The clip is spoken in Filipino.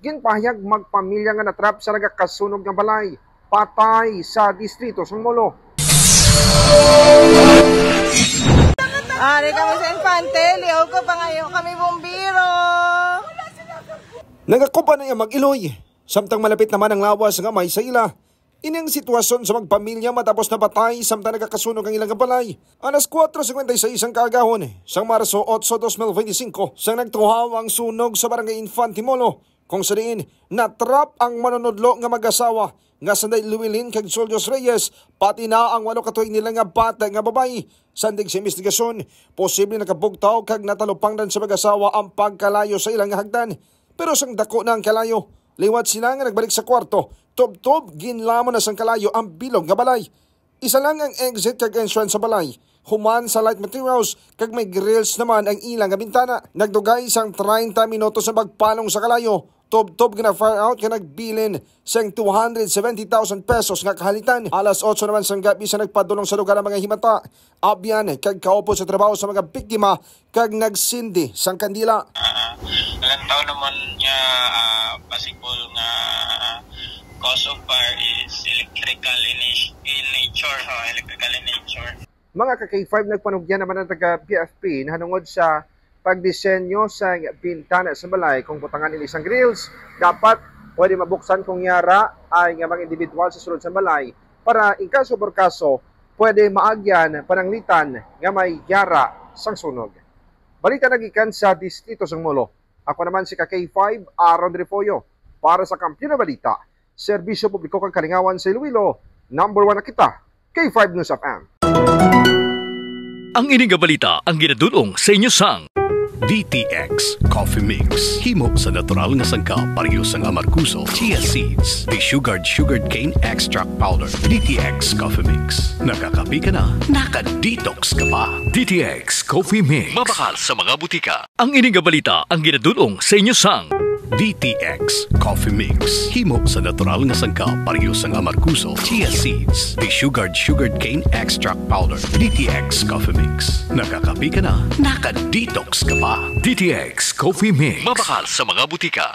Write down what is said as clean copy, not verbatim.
ginpahayag magpamilya nga natrap sa nagakasunog nga balay patay sa distrito sang Molo. Ari kami sa Infante, liyaw ko pa ngayon kami bumbiro. Nagakupa na yung mag-iloy, samtang malapit naman ang lawas nga may sa ila. Ining sitwasyon sa magpamilya matapos na patay samtang nagakasunog ang ilang balay. Alas 4:56 ang kaagahon, sang Marso 8, 2025, sang nagtuhaw ang sunog sa barangay Infante Molo, kung sa diin natrap ang manunodlo nga mag-asawa nga sanday Luwilin kag Solios Reyes, pati na ang 8 katuig nila nga bata nga babae. Sandig sa investigasyon, posible nakabugtaw kag natalupang dan sa mag-asawa ang pagkalayo sa ilang hagdan. Pero sang dako na ang kalayo, liwat sila nga nagbalik sa kwarto, tob-tob ginlamon na sang kalayo ang bilog nga balay. Isa lang ang exit kag entrance sa balay, human sa light materials kag may grills naman ang ilang nga bintana. Nagdugay sang 30 minutos sa magpalong sa kalayo, tob-tob nga na-fire out nga nagbilin sang 270,000 pesos nga kahalitan. Alas 8 naman sang gabi sa nagpadulong sa lugar ang mga himata. Abyan kag kaupo sa trabaho sa mga biktima kag nagsindi sang kandila. Ilang taon naman niya possible nga cause of fire is electrical in nature. Electrical in nature. Mga ka-K5 nagpanugyan naman ang taga-PFP na hanungod sa pagdisenyo sa bintana sa balay. Kung butangan nila isang grills, dapat pwede mabuksan kung yara ay nga mga individual sa sulod sa balay para in kaso por kaso pwede maagyan pananglitan nga may yara sang sunog. Balita nagikan sa distrito sang Molo. Ako naman si ka-K5 Aaron Refollo para sa Kampiyon na Balita, Serbisyo Publiko kang Kalingawan sa Iloilo. Number 1 na kita, K5 News FM. Ang ining balita ang ginadulong sa inyo sang DTX Coffee Mix. Himo sa natural nga sangka pareho sang amarkuso, chia seeds, sugared cane extract powder. DTX Coffee Mix. Nakakapi ka na, naka-detox ka pa. DTX Coffee Mix. Mabakal sa mga butika. Ang ining balita ang ginadulong sa inyo sang DTX Coffee Mix. Himo sa natural nga sangka pareho sang amarkuso, chia seeds, sugared cane extract powder. DTX Coffee Mix. Nakakapi ka na, naka-detox ka pa. DTX Coffee Mix. Mabakal sa mga butika.